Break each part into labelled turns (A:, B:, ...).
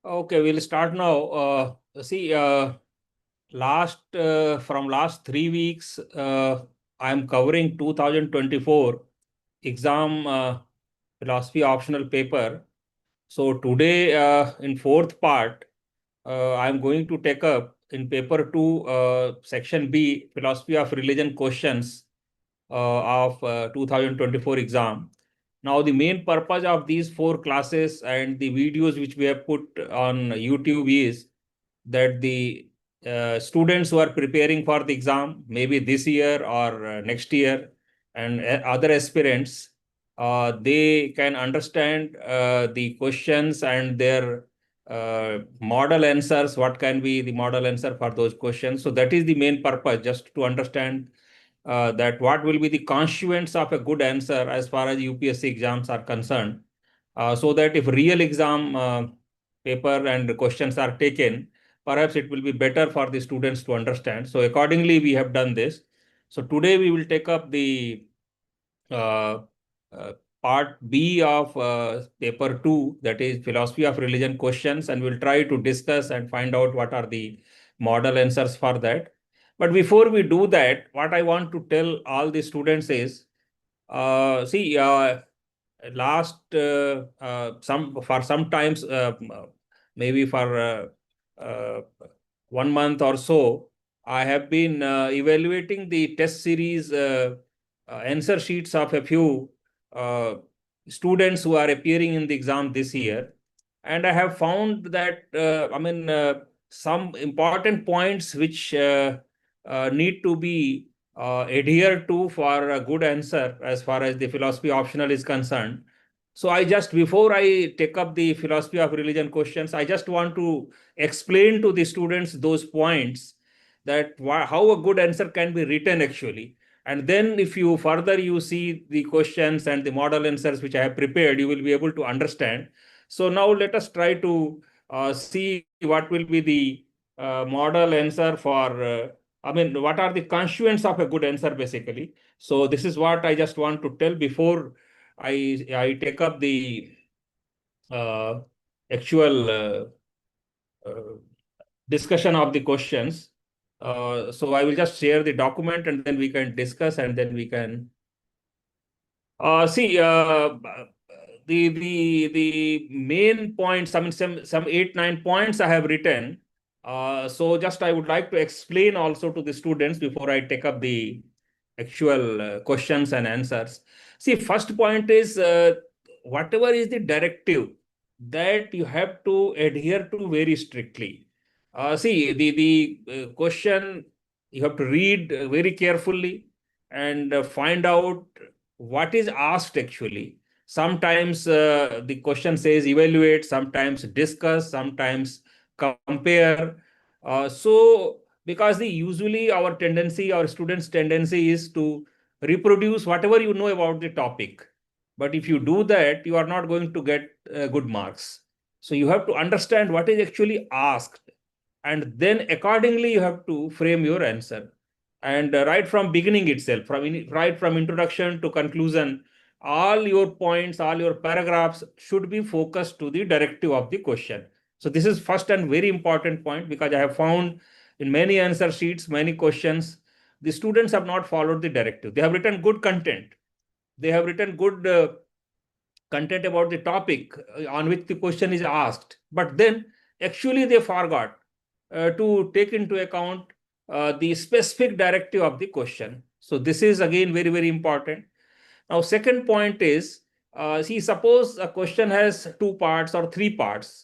A: Okay, we'll start now. See, from last 3 weeks, I'm covering 2024 exam philosophy optional paper. So today, in fourth part, I'm going to take up in paper two, section B, philosophy of religion questions of 2024 exam. Now, the main purpose of these four classes and the videos which we have put on YouTube is that the students who are preparing for the exam, maybe this year or next year, and other aspirants, they can understand the questions and their model answers, what can be the model answer for those questions. So that is the main purpose, just to understand that what will be the constituents of a good answer as far as UPSC exams are concerned, so that if real exam paper and questions are taken, perhaps it will be better for the students to understand. So accordingly, we have done this. So today we will take up the uh, uh, part B of paper 2, that is philosophy of religion questions, and we'll try to discuss and find out what are the model answers for that. But before we do that, what I want to tell all the students is, see, last sometimes maybe for uh, 1 month or so, I have been evaluating the test series answer sheets of a few uh, students who are appearing in the exam this year, and I have found that some important points which need to be adhere to for a good answer as far as the philosophy optional is concerned. So before I take up the philosophy of religion questions, I just want to explain to the students those points, that how a good answer can be written actually. And then if you further you see the questions and the model answers which I have prepared, you will be able to understand. So now let us try to see what will be the model answer for what are the constituents of a good answer basically. So this is what I just want to tell before I take up the uh, actual uh, discussion of the questions. So I will just share the document and then we can discuss and then we can see the main points. I mean, some 8 9 points I have written. So just I would like to explain also to the students before I take up the actual questions and answers. See, first point is whatever is the directive that you have to adhere to very strictly. See, the question you have to read very carefully and find out what is asked actually. Sometimes the question says evaluate, sometimes discuss, sometimes compare. So because the usually our students' tendency is to reproduce whatever you know about the topic. But if you do that, you are not going to get good marks. So you have to understand what is actually asked, and then accordingly you have to frame your answer. And right from beginning itself, right from introduction to conclusion, all your points, all your paragraphs should be focused to the directive of the question. So this is first and very important point, because I have found in many answer sheets, many questions, the students have not followed the directive. They have written good content, they have written good content about the topic on which the question is asked, but then actually they forgot to take into account the specific directive of the question. So this is again very, very important. Now, second point is, see, suppose a question has two parts or three parts,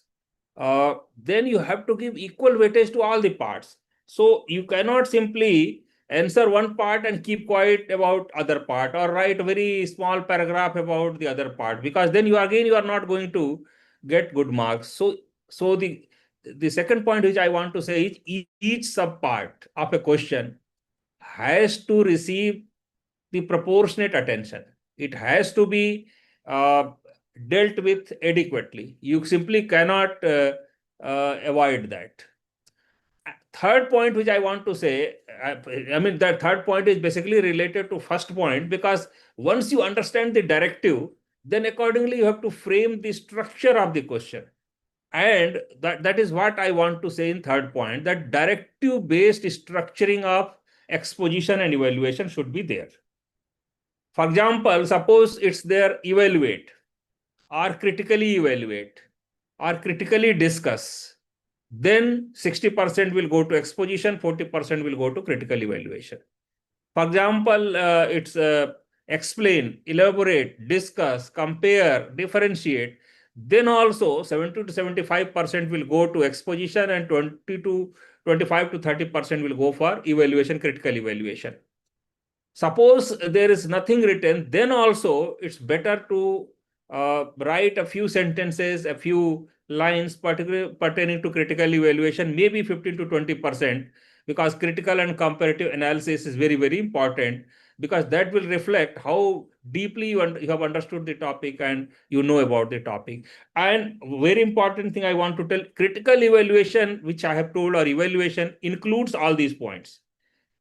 A: then you have to give equal weightage to all the parts. So you cannot simply answer one part and keep quiet about other part, or write a very small paragraph about the other part, because then you are not going to get good marks. So the second point which I want to say is, each sub part of a question has to receive the proportionate attention. It has to be uh, dealt with adequately. You simply cannot avoid that. Third point which I want to say, that third point is basically related to first point, because once you understand the directive, then accordingly you have to frame the structure of the question. And that is what I want to say in third point, that directive-based structuring of exposition and evaluation should be there. For example, suppose it's there evaluate or critically evaluate or critically discuss, then 60% will go to exposition, 40% will go to critical evaluation. For example, it's explain, elaborate, discuss, compare, differentiate. Then also 70 to 75% will go to exposition and 20 to 25 to 30% will go for evaluation, critical evaluation. Suppose there is nothing written, then also it's better to write a few sentences, a few lines particularly pertaining to critical evaluation, maybe 15 to 20%, because critical and comparative analysis is very, very important, because that will reflect how deeply you have understood the topic and you know about the topic. And very important thing I want to tell, critical evaluation, which I have told, or evaluation, includes all these points.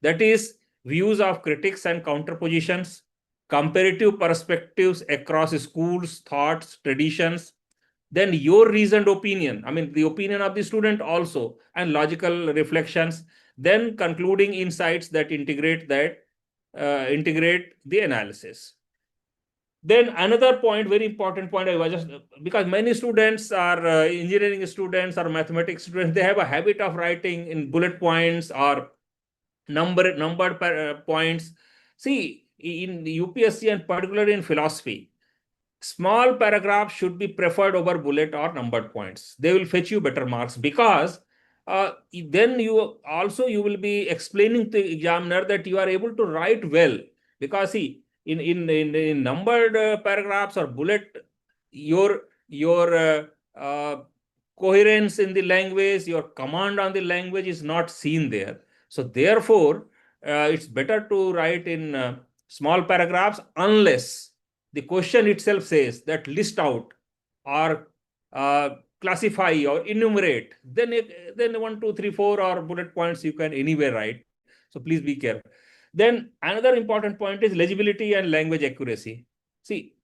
A: That is, views of critics and counterpositions, comparative perspectives across schools, thoughts, traditions, then your reasoned opinion, I mean, the opinion of the student also, and logical reflections, then concluding insights that integrate the analysis. Then another point, very important point, I was just, because many students are engineering students or mathematics students, they have a habit of writing in bullet points or numbered points. See, in the UPSC and particularly in philosophy, small paragraphs should be preferred over bullet or numbered points. They will fetch you better marks, because then you will be explaining to the examiner that you are able to write well. Because see, in numbered paragraphs or bullet, your coherence in the language, your command on the language is not seen there. So therefore, it's better to write in small paragraphs, unless the question itself says that list out or classify or enumerate. Then 1, 2, 3, 4 or bullet points you can anywhere write. So please be careful. Then another important point is legibility and language accuracy. See,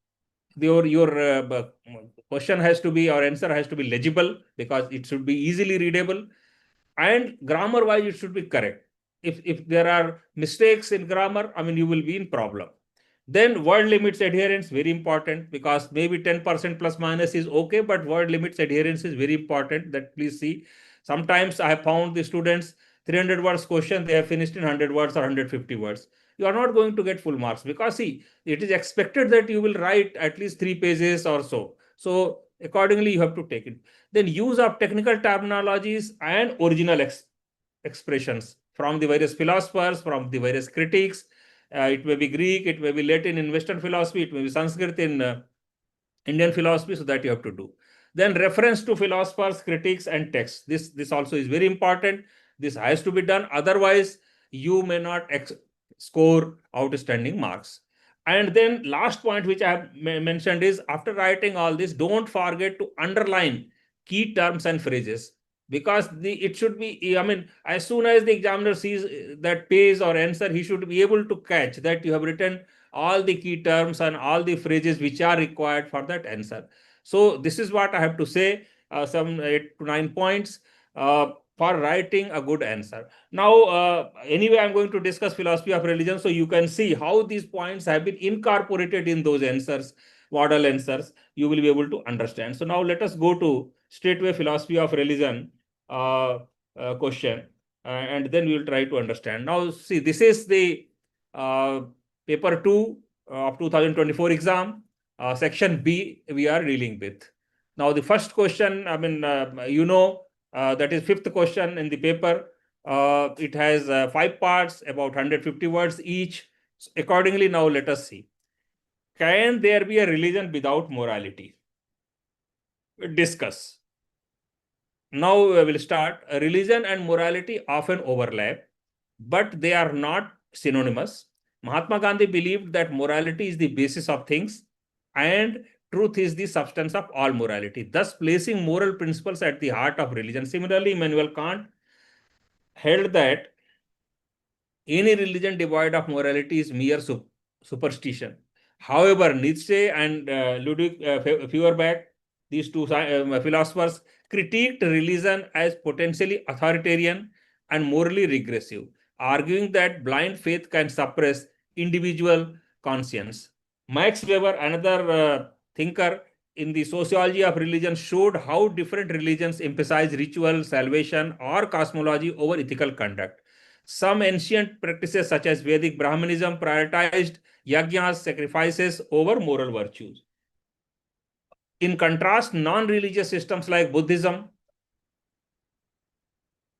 A: your question has to be, or answer has to be legible, because it should be easily readable, and grammar wise it should be correct. If there are mistakes in grammar, I mean, you will be in problem. Then word limits adherence, very important, because maybe 10% plus minus is okay, but word limits adherence is very important. That please see. Sometimes I have found the students 300 words question, they have finished in 100 words or 150 words. You are not going to get full marks, because see, it is expected that you will write at least 3 pages or so. So accordingly, you have to take it. Then use of technical terminologies and original expressions from the various philosophers, from the various critics. It may be Greek, it may be Latin in Western philosophy, it may be Sanskrit in Indian philosophy, so that you have to do. Then reference to philosophers, critics, and texts. This also is very important. This has to be done. Otherwise, you may not score outstanding marks. And then last point which I have mentioned is, after writing all this, don't forget to underline key terms and phrases, because it should be, I mean, as soon as the examiner sees that page or answer, he should be able to catch that you have written all the key terms and all the phrases which are required for that answer. So this is what I have to say, some 8 to 9 points for writing a good answer. Now, anyway, I'm going to discuss philosophy of religion, so you can see how these points have been incorporated in those answers, model answers. You will be able to understand. So now let us go to straightway philosophy of religion question, and then we will try to understand. Now, see, this is the paper 2 of 2024 exam, section B we are dealing with. Now, the first question, I mean, that is fifth question in the paper. It has 5 parts, about 150 words each. So accordingly, now let us see. Can there be a religion without morality? Discuss. Now we will start. Religion and morality often overlap, but they are not synonymous. Mahatma Gandhi believed that morality is the basis of things and truth is the substance of all morality, thus placing moral principles at the heart of religion. Similarly, Immanuel Kant held that any religion devoid of morality is mere superstition. However, Nietzsche and Ludwig Feuerbach, these two philosophers, critiqued religion as potentially authoritarian and morally regressive, arguing that blind faith can suppress individual conscience. Max Weber, another thinker in the sociology of religion, showed how different religions emphasize ritual, salvation, or cosmology over ethical conduct. Some ancient practices, such as Vedic Brahmanism, prioritized yajnas, sacrifices, over moral virtues. In contrast, non-religious systems like Buddhism,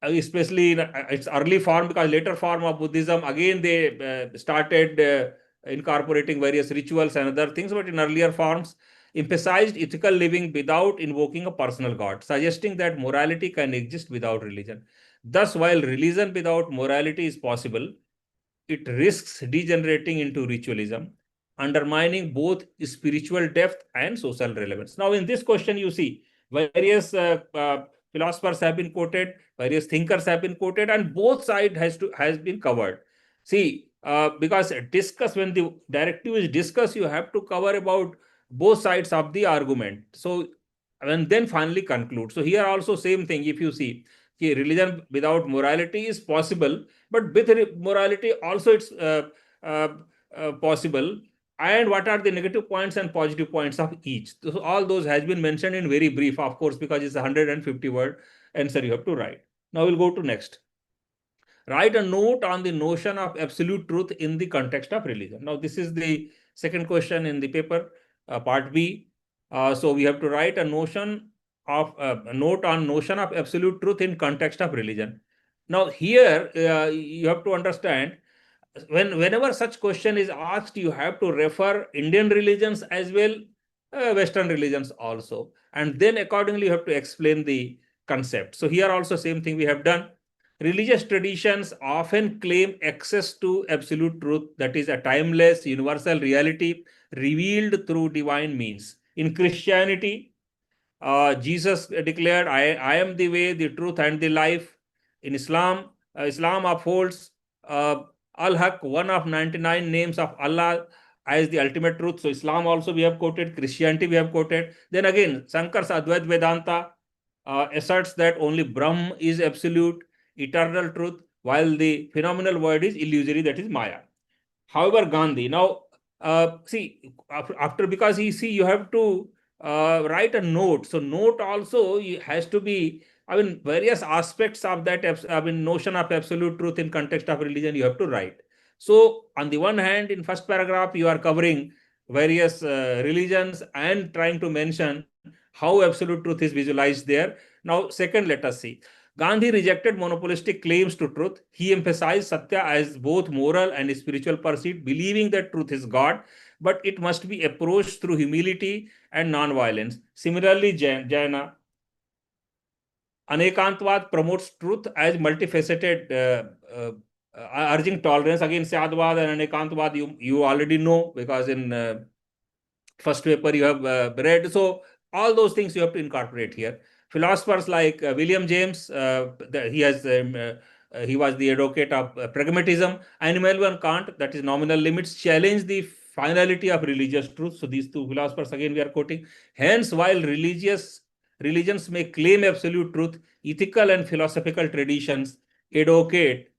A: especially in its early form, because later form of Buddhism, again they started incorporating various rituals and other things, but in earlier forms, emphasized ethical living without invoking a personal god, suggesting that morality can exist without religion. Thus, while religion without morality is possible, it risks degenerating into ritualism, undermining both spiritual depth and social relevance. Now, in this question, you see various philosophers have been quoted, various thinkers have been quoted, and both sides has been covered. See, because discuss when the directive is discussed, you have to cover about both sides of the argument. So, and then finally conclude. So here also same thing. If you see, religion without morality is possible, but with morality also it's uh, possible. And what are the negative points and positive points of each? So all those has been mentioned in very brief, of course, because it's a 150 word answer you have to write. Now we'll go to next. Write a note on the notion of absolute truth in the context of religion. Now this is the second question in the paper, part B. So we have to write a notion of a note on notion of absolute truth in context of religion. Now here you have to understand, whenever such question is asked, you have to refer Indian religions as well, Western religions also, and then accordingly you have to explain the concept. So here also same thing we have done. Religious traditions often claim access to absolute truth, that is a timeless universal reality revealed through divine means. In Christianity, Jesus declared, I am the way, the truth, and the life. In Islam, Islam upholds Al-Haq, one of 99 names of Allah, as the ultimate truth. So Islam also we have quoted, Christianity we have quoted. Then again, Sankar's Advaita Vedanta asserts that only Brahm is absolute, eternal truth, while the phenomenal world is illusory, that is Maya. However, Gandhi, now, see, after, because you see, you have to write a note. So note also has to be, I mean, various aspects of that, I mean, notion of absolute truth in context of religion, you have to write. So on the one hand, in first paragraph, you are covering various religions and trying to mention how absolute truth is visualized there. Now, second, let us see. Gandhi rejected monopolistic claims to truth. He emphasized Satya as both moral and spiritual pursuit, believing that truth is God, but it must be approached through humility and non-violence. Similarly, Jaina, Anekantvad promotes truth as multifaceted, urging tolerance. Again, Syadvad and Anekantvad, you already know, because in first paper you have read. So all those things you have to incorporate here. Philosophers like William James, he was the advocate of pragmatism, and Immanuel Kant, that is nominal limits, challenge the finality of religious truth. So these two philosophers again we are quoting. Hence, while religions may claim absolute truth, ethical and philosophical traditions advocate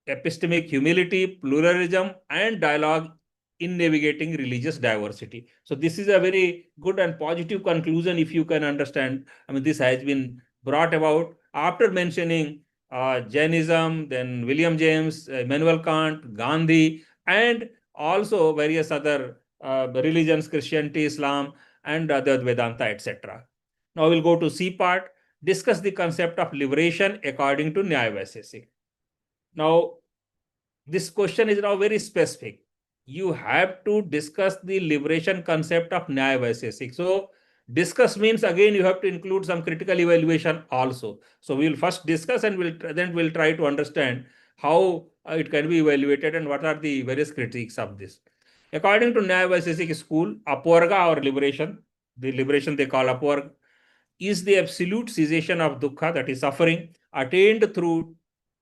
A: epistemic humility, pluralism, and dialogue in navigating religious diversity. So this is a very good and positive conclusion, if you can understand. I mean, this has been brought about after mentioning Jainism, then William James, Immanuel Kant, Gandhi, and also various other religions, Christianity, Islam, and other Vedanta, etc. Now we'll go to C part, discuss the concept of liberation according to Nyaya Vaisesik. Now, this question is now very specific. You have to discuss the liberation concept of Nyaya Vaisesik. So, discuss means again you have to include some critical evaluation also. So, we will first discuss and we'll try to understand how it can be evaluated and what are the various critiques of this. According to Nyaya Vaisesik school, Apvarga or liberation, the liberation they call Apvarga, is the absolute cessation of dukkha, that is suffering, attained through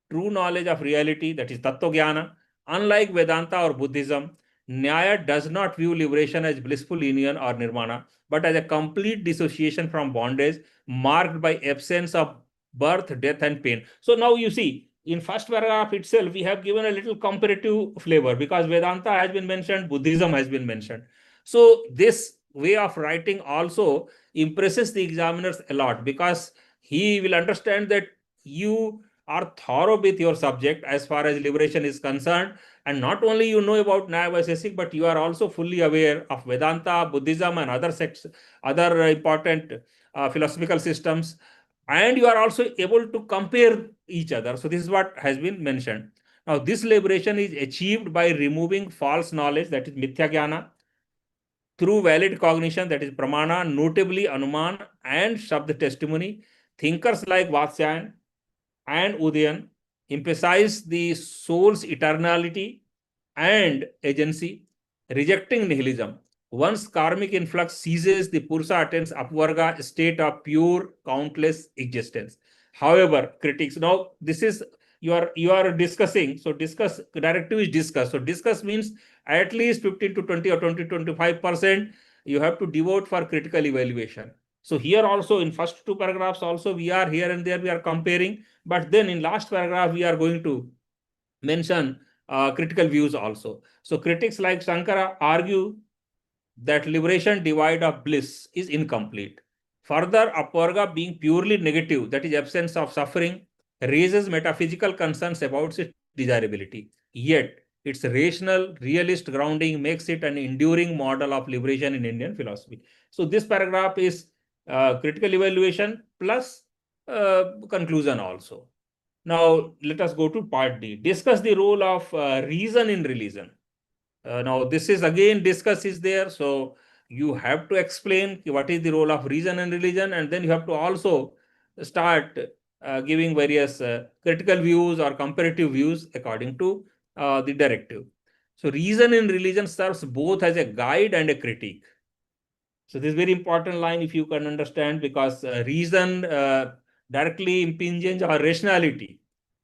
A: true knowledge of reality, that is Tattva Jnana. Unlike Vedanta or Buddhism, Nyaya does not view liberation as blissful union or nirvana, but as a complete dissociation from bondage marked by absence of birth, death, and pain. So now you see, in first paragraph itself, we have given a little comparative flavor because Vedanta has been mentioned, Buddhism has been mentioned. So this way of writing also impresses the examiners a lot because he will understand that you are thorough with your subject as far as liberation is concerned, and not only you know about Nyaya Vaisesik, but you are also fully aware of Vedanta, Buddhism, and other sects, other important philosophical systems, and you are also able to compare each other. So this is what has been mentioned. Now, this liberation is achieved by removing false knowledge, that is mithya jnana, through valid cognition, that is pramana, notably anuman and shabd testimony. Thinkers like Vatsyayan and Udayan emphasize the soul's eternality and agency, rejecting nihilism. Once karmic influx ceases, the Purusha attains upvarga state of pure, countless existence. However, critics, now this is you are discussing. So discuss, directive is discuss. So discuss means at least 15 to 20 or 20 to 25% you have to devote for critical evaluation. So here also in first two paragraphs also we are here and there we are comparing, but then in last paragraph we are going to mention critical views also. So critics like Shankara argue that liberation divide of bliss is incomplete. Further, apvarga being purely negative, that is absence of suffering, raises metaphysical concerns about its desirability. Yet, its rational, realist grounding makes it an enduring model of liberation in Indian philosophy. So this paragraph is critical evaluation plus conclusion also. Now, let us go to part D. Discuss the role of reason in religion. Now, this is again discuss is there. So, you have to explain what is the role of reason in religion, and then you have to also start giving various critical views or comparative views according to the directive. So, reason in religion serves both as a guide and a critique. So this is very important line if you can understand, because reason directly impinges on rationality,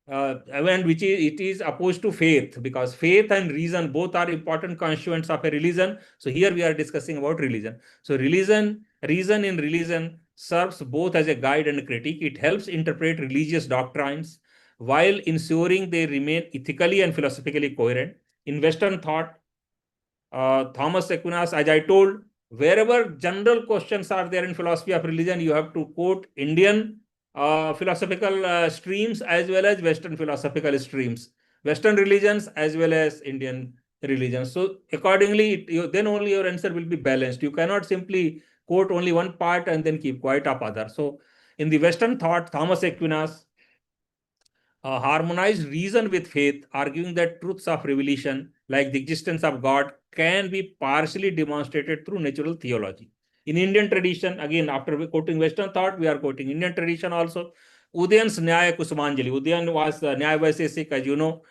A: and which is it is opposed to faith, because faith and reason both are important constituents of a religion. So here we are discussing about religion. So reason in religion serves both as a guide and a critique. It helps interpret religious doctrines while ensuring they remain ethically and philosophically coherent. In Western thought, Thomas Aquinas, as I told, wherever general questions are there in philosophy of religion, you have to quote Indian philosophical streams as well as Western philosophical streams, Western religions as well as Indian religions. So accordingly, then only your answer will be balanced. You cannot simply quote only one part and then keep quiet of other. So in the Western thought, Thomas Aquinas harmonized reason with faith, arguing that truths of revelation, like the existence of God, can be partially demonstrated through natural theology. In Indian tradition, again, after quoting Western thought, we are quoting Indian tradition also. Udayan's Nyaya Kusumanjali. Udayan was Nyaya Vaisesik, as you know.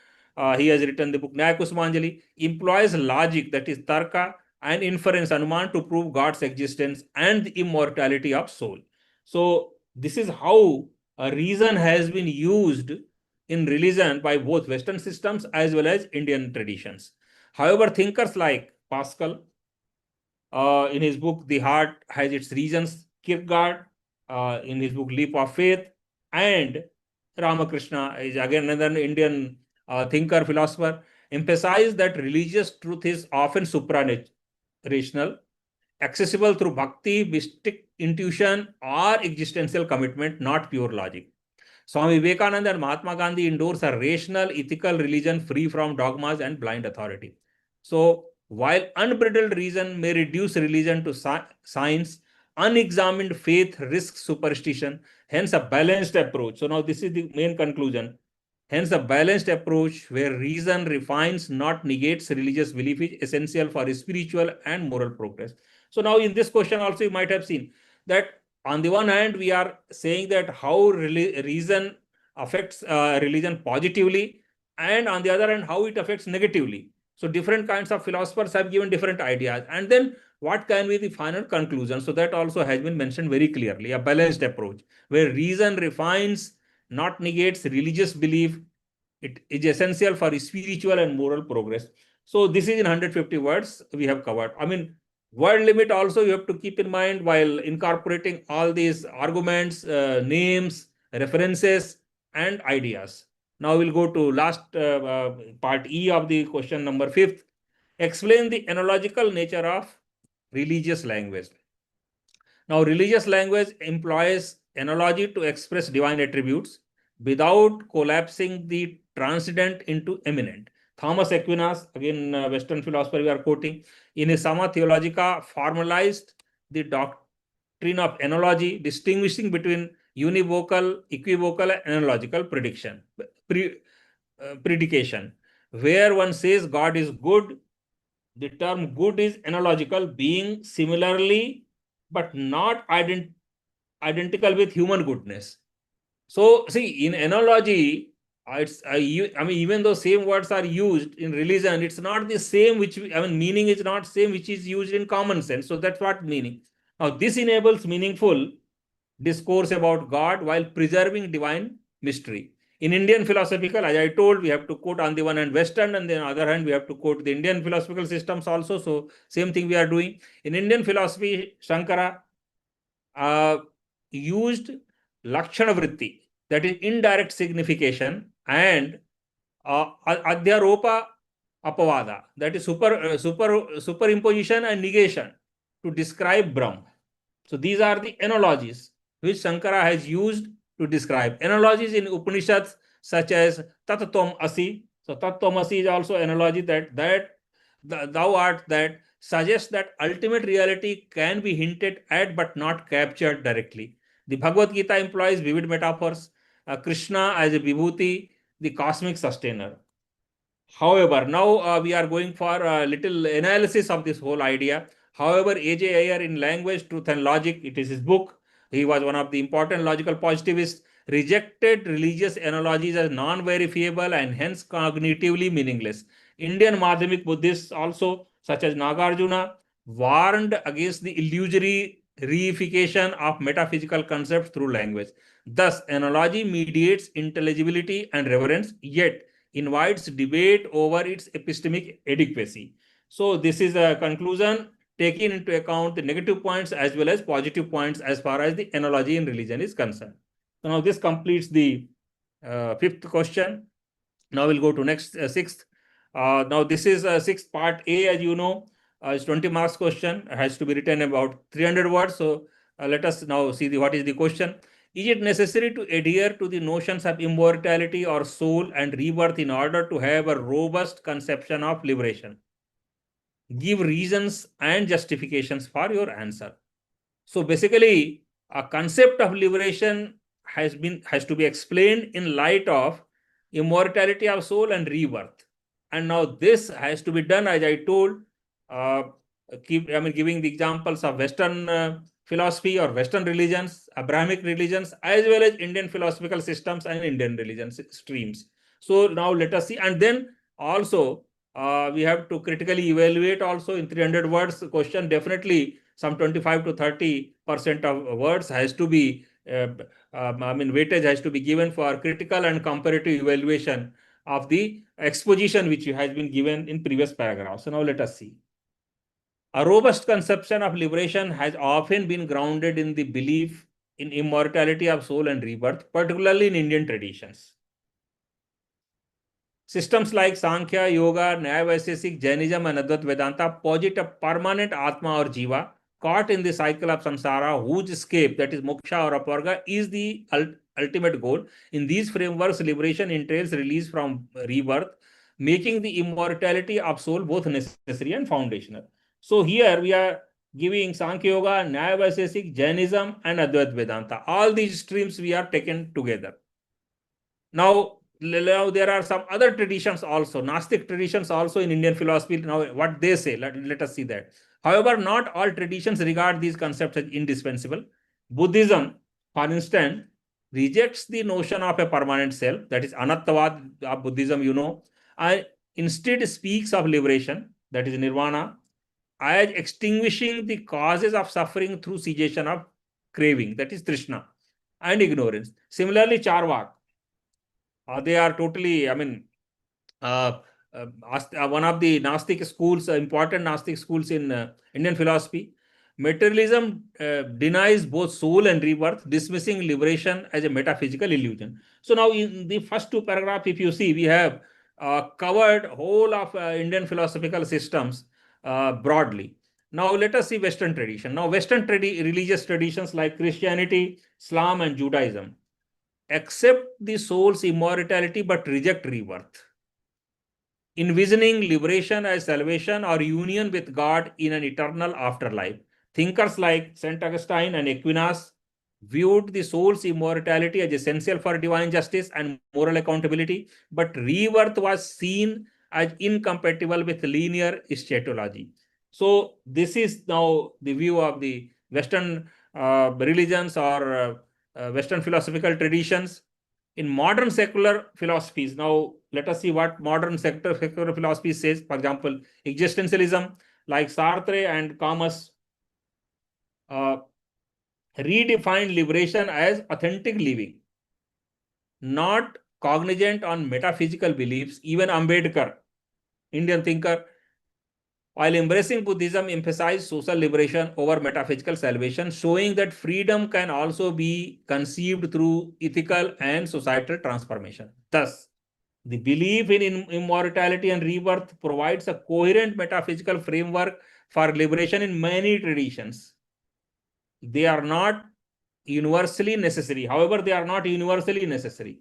A: He has written the book Nyaya Kusumanjali, employs logic, that is Tarka, and inference, Anuman, to prove God's existence and the immortality of soul. So, this is how reason has been used in religion by both Western systems as well as Indian traditions. However, thinkers like Pascal, in his book The Heart Has Its Reasons, Kierkegaard, in his book Leap of Faith, and Ramakrishna is again another Indian thinker, philosopher, emphasize that religious truth is often supranational, accessible through bhakti, mystic intuition, or existential commitment, not pure logic. Swami Vivekananda and Mahatma Gandhi endorse a rational, ethical religion free from dogmas and blind authority. So, while unbridled reason may reduce religion to science, unexamined faith risks superstition. Hence, a balanced approach. So, now this is the main conclusion. Hence, a balanced approach where reason refines, not negates religious belief is essential for spiritual and moral progress. So, now in this question, also, you might have seen that on the one hand, we are saying that how reason affects religion positively, and on the other hand, how it affects negatively. So different kinds of philosophers have given different ideas. And then what can be the final conclusion? So that also has been mentioned very clearly, a balanced approach where reason refines, not negates religious belief. It is essential for spiritual and moral progress. So this is in 150 words we have covered. I mean, word limit also you have to keep in mind while incorporating all these arguments, names, references, and ideas. Now we'll go to last part E of the question number 5th. Explain the analogical nature of religious language. Now, religious language employs analogy to express divine attributes without collapsing the transcendent into eminent. Thomas Aquinas, again, Western philosopher we are quoting, in his Summa Theologica formalized the doctrine of analogy, distinguishing between univocal, equivocal, and analogical predication. Where one says God is good, the term good is analogical, being similarly but not identical with human goodness. So, see, in analogy, I mean, even though same words are used in religion, it's not the same which, I mean, meaning is not same which is used in common sense. So that's what meaning. Now, this enables meaningful discourse about God while preserving divine mystery. In Indian philosophical, as I told, we have to quote on the one hand Western, and then on the other hand, we have to quote the Indian philosophical systems also. So, same thing we are doing. In Indian philosophy, Shankara used Lakshana Vritti, that is indirect signification, and Adhyaropa Apavada, that is superimposition and negation to describe Brahma. So these are the analogies which Shankara has used to describe. Analogies in Upanishads such as Tattvam Asi. So Tattvam Asi is also analogy that thou art that suggests that ultimate reality can be hinted at but not captured directly. The Bhagavad Gita employs vivid metaphors. Krishna as a Vibhuti, the cosmic sustainer. However, now we are going for a little analysis of this whole idea. However, A.J. Ayer in Language, Truth and Logic, it is his book. He was one of the important logical positivists, rejected religious analogies as non-verifiable and hence cognitively meaningless. Indian Madhyamik Buddhists also, such as Nagarjuna, warned against the illusory reification of metaphysical concepts through language. Thus, analogy mediates intelligibility and reverence, yet invites debate over its epistemic adequacy. So this is a conclusion taking into account the negative points as well as positive points as far as the analogy in religion is concerned. So now this completes the 5th question. Now we'll go to next 6th. Now this is 6th part A, as you know, it's 20 marks question. It has to be written about 300 words. So let us now see what is the question. Is it necessary to adhere to the notions of immortality or soul and rebirth in order to have a robust conception of liberation? Give reasons and justifications for your answer. So basically, a concept of liberation has to be explained in light of immortality of soul and rebirth. And now this has to be done, as I told, giving the examples of Western philosophy or Western religions, Abrahamic religions, as well as Indian philosophical systems and Indian religions streams. So now let us see. And then also we have to critically evaluate also in 300 words question. Definitely some 25 to 30% of words has to be, weightage has to be given for critical and comparative evaluation of the exposition which has been given in previous paragraphs. So now let us see. A robust conception of liberation has often been grounded in the belief in immortality of soul and rebirth, particularly in Indian traditions. Systems like Sankhya, Yoga, Nyaya Vaisesik, Jainism, and Advaita Vedanta posit a permanent Atma or Jiva caught in the cycle of samsara, whose escape, that is moksha or aparga, is the ultimate goal. In these frameworks, liberation entails release from rebirth, making the immortality of soul both necessary and foundational. So here we are giving Sankhya Yoga, Nyaya Vaisesik, Jainism, and Advaita Vedanta. All these streams we are taken together. Now there are some other traditions also, Gnostic traditions also in Indian philosophy. Now, what they say, let us see that. However, not all traditions regard these concepts as indispensable. Buddhism, for instance, rejects the notion of a permanent self, that is Anattavad of Buddhism, you know, and instead speaks of liberation, that is nirvana, as extinguishing the causes of suffering through cessation of craving, that is trishna, and ignorance. Similarly, Charvak, they are totally, one of the Gnostic schools, important Gnostic schools in Indian philosophy. Materialism denies both soul and rebirth, dismissing liberation as a metaphysical illusion. So now in the first two paragraphs, if you see, we have covered whole of Indian philosophical systems broadly. Now let us see Western tradition. Now Western religious traditions like Christianity, Islam and Judaism accept the soul's immortality but reject rebirth, envisioning liberation as salvation or union with God in an eternal afterlife. Thinkers like St. Augustine and Aquinas viewed the soul's immortality as essential for divine justice and moral accountability, but rebirth was seen as incompatible with linear eschatology. So, this is now the view of the Western religions or Western philosophical traditions. In modern secular philosophies, now let us see what modern secular philosophy says. For example, existentialism, like Sartre and Camus, redefined liberation as authentic living, not cognizant on metaphysical beliefs. Even Ambedkar, Indian thinker, while embracing Buddhism, emphasized social liberation over metaphysical salvation, showing that freedom can also be conceived through ethical and societal transformation. Thus, the belief in immortality and rebirth provides a coherent metaphysical framework for liberation in many traditions. They are not universally necessary. However, they are not universally necessary.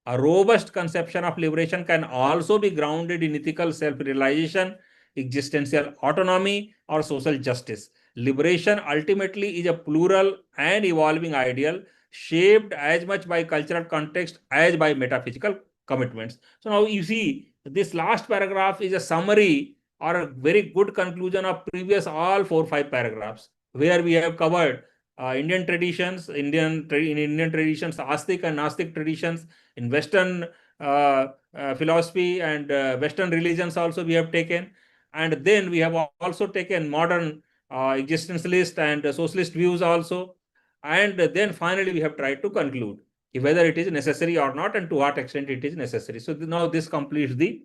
A: A robust conception of liberation can also be grounded in ethical self-realization, existential autonomy, or social justice. Liberation ultimately is a plural and evolving ideal, shaped as much by cultural context as by metaphysical commitments. So now you see, this last paragraph is a summary or a very good conclusion of previous all 4-5 paragraphs, where we have covered Indian traditions, Indian traditions, Astic and Gnostic traditions, in Western philosophy and Western religions also we have taken. And then we have also taken modern existentialist and socialist views also. And then finally we have tried to conclude whether it is necessary or not and to what extent it is necessary. So now this completes the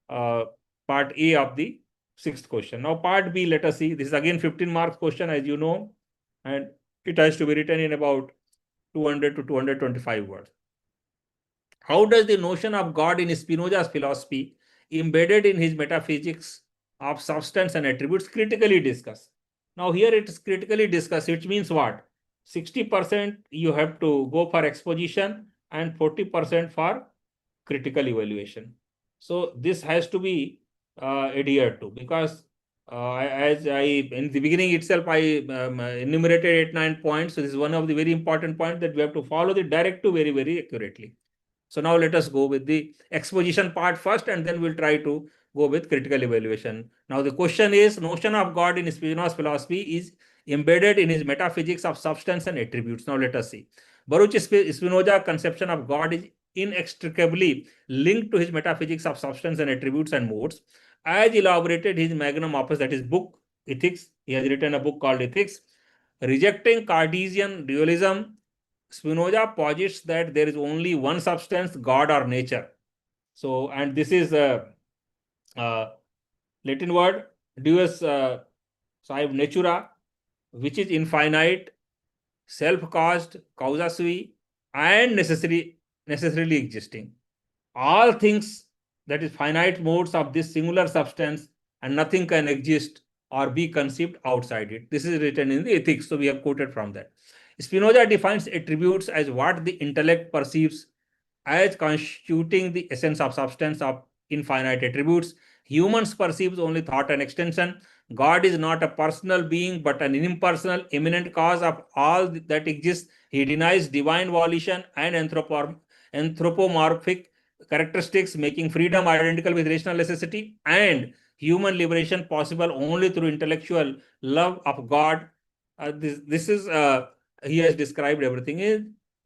A: part A of the 6th question. Now part B, let us see. This is again 15 marks question, as you know, and it has to be written in about 200 to 225 words. How does the notion of God in Spinoza's philosophy, embedded in his metaphysics of substance and attributes, critically discussed? Now here it is critically discussed, which means what? 60% you have to go for exposition and 40% for critical evaluation. So this has to be adhered to, because as I in the beginning itself I enumerated 8-9 points. So this is one of the very important points, that we have to follow the directive very, very accurately. So now let us go with the exposition part first, and then we'll try to go with critical evaluation. Now the question is, notion of God in Spinoza's philosophy is embedded in his metaphysics of substance and attributes. Now let us see. Baruch Spinoza's conception of God is inextricably linked to his metaphysics of substance and attributes and modes, as elaborated his magnum opus, that is book Ethics. He has written a book called Ethics. Rejecting Cartesian dualism, Spinoza posits that there is only one substance, God or nature. So, and this is a Latin word, deus natura, which is infinite, self-caused, causa sui, and necessarily existing. All things, that is finite modes of this singular substance, and nothing can exist or be conceived outside it. This is written in the Ethics, so we have quoted from that. Spinoza defines attributes as what the intellect perceives as constituting the essence of substance of infinite attributes. Humans perceive only thought and extension. God is not a personal being, but an impersonal, immanent cause of all that exists. He denies divine volition and anthropomorphic characteristics, making freedom identical with rational necessity, and human liberation possible only through intellectual love of God. This is he has described everything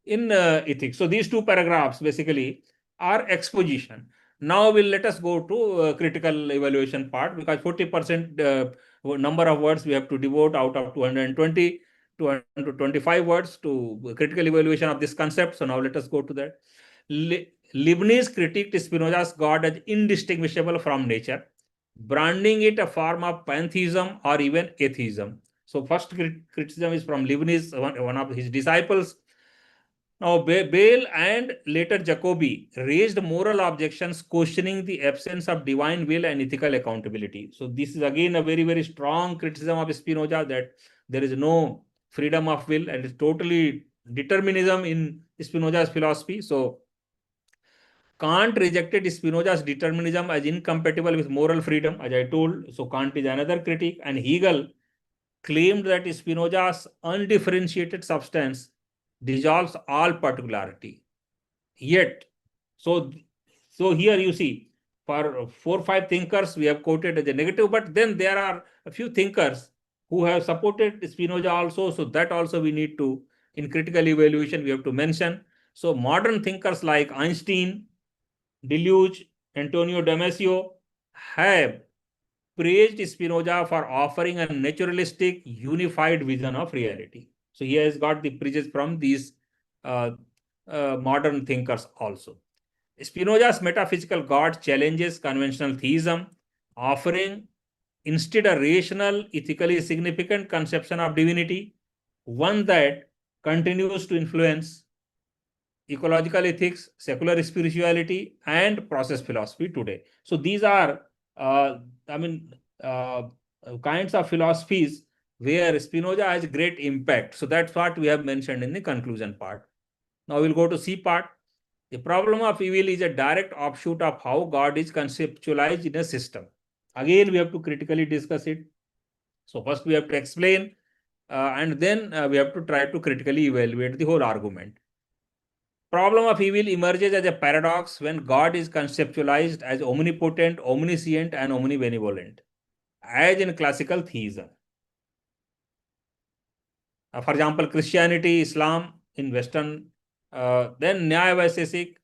A: in ethics. So these two paragraphs basically are exposition. Now let us go to critical evaluation part, because 40% number of words we have to devote out of 220 to 25 words to critical evaluation of this concept. So now let us go to that. Leibniz critiqued Spinoza's God as indistinguishable from nature, branding it a form of pantheism or even atheism. So first criticism is from Leibniz, one of his disciples. Now, Bale and later Jacobi raised moral objections questioning the absence of divine will and ethical accountability. So this is again a very, very strong criticism of Spinoza, that there is no freedom of will and it's totally determinism in Spinoza's philosophy. So Kant rejected Spinoza's determinism as incompatible with moral freedom, as I told. So Kant is another critic, and Hegel claimed that Spinoza's undifferentiated substance dissolves all particularity. Yet, so here you see, for 4 or 5 thinkers we have quoted as a negative, but then there are a few thinkers who have supported Spinoza also. So that also we need to, in critical evaluation, we have to mention. So modern thinkers like Einstein, Deleuze, Antonio Damasio have praised Spinoza for offering a naturalistic, unified vision of reality. So he has got the praises from these modern thinkers also. Spinoza's metaphysical God challenges conventional theism, offering instead a rational, ethically significant conception of divinity, one that continues to influence ecological ethics, secular spirituality, and process philosophy today. So these are, I mean, kinds of philosophies where Spinoza has great impact. So that's what we have mentioned in the conclusion part. Now we'll go to C part. The problem of evil is a direct offshoot of how God is conceptualized in a system. Again, we have to critically discuss it. So first we have to explain, and then we have to try to critically evaluate the whole argument. Problem of evil emerges as a paradox when God is conceptualized as omnipotent, omniscient, and omnibenevolent, as in classical theism. For example, Christianity, Islam in Western, then Nyaya Vaisesik,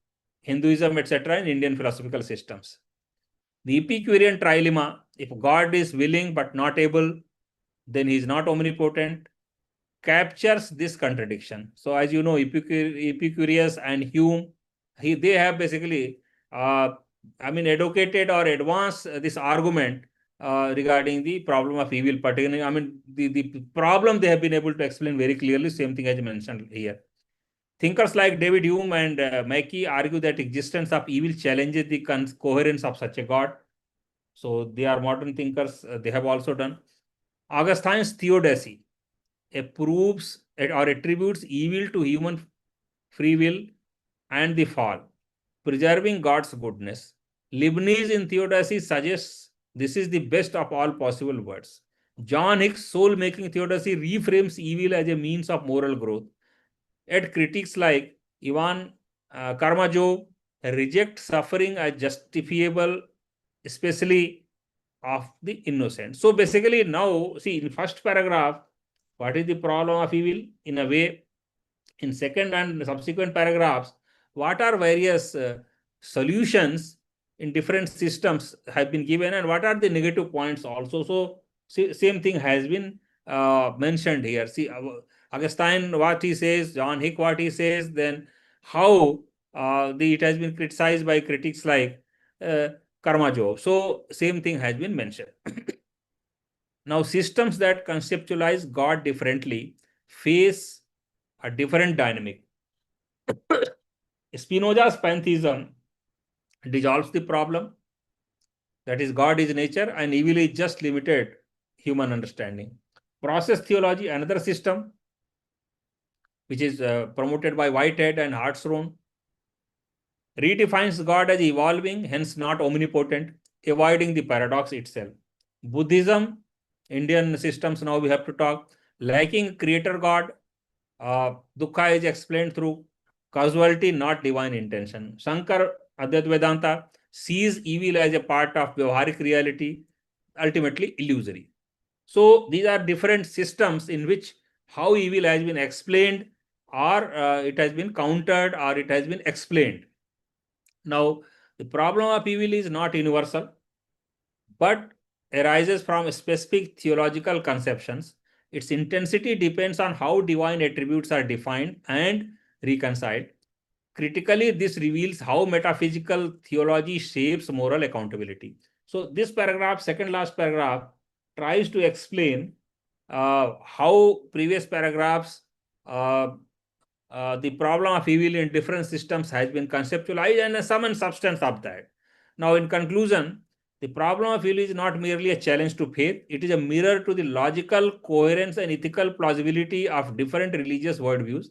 A: Hinduism, etc., in Indian philosophical systems. The Epicurean trilemma: if God is willing but not able, then he is not omnipotent, captures this contradiction. So as you know, Epicurus and Hume, they have basically, advocated or advanced this argument regarding the problem of evil, particularly, the problem they have been able to explain very clearly, same thing as mentioned here. Thinkers like David Hume and Mackey argue that existence of evil challenges the coherence of such a God. So they are modern thinkers, they have also done. Augustine's theodicy approves or attributes evil to human free will and the fall, preserving God's goodness. Leibniz in theodicy suggests this is the best of all possible worlds. John Hick's soul-making theodicy reframes evil as a means of moral growth. Yet critics like Ivan Karamazov reject suffering as justifiable, especially of the innocent. So basically now, see, in first paragraph, what is the problem of evil? In a way, in second and subsequent paragraphs, what are various solutions in different systems have been given, and what are the negative points also. So same thing has been mentioned here. See, Augustine, what he says, John Hick, what he says, then how it has been criticized by critics like Karamazov. So same thing has been mentioned. Now, systems that conceptualize God differently face a different dynamic. Spinoza's pantheism dissolves the problem, that is, God is nature and evil is just limited human understanding. Process theology, another system which is promoted by Whitehead and Hartshorne, redefines God as evolving, hence not omnipotent, avoiding the paradox itself. Buddhism, Indian systems now we have to talk, lacking creator God, dukkha is explained through causality, not divine intention. Shankar, Advaita Vedanta, sees evil as a part of Vyavaharik reality, ultimately illusory. So these are different systems in which how evil has been explained, or it has been countered, or it has been explained. Now, the problem of evil is not universal, but arises from specific theological conceptions. Its intensity depends on how divine attributes are defined and reconciled. critically, this reveals how metaphysical theology shapes moral accountability. So this paragraph, second last paragraph, tries to explain how previous paragraphs, the problem of evil in different systems has been conceptualized and some and substance of that. Now, in conclusion, the problem of evil is not merely a challenge to faith, it is a mirror to the logical coherence and ethical plausibility of different religious worldviews.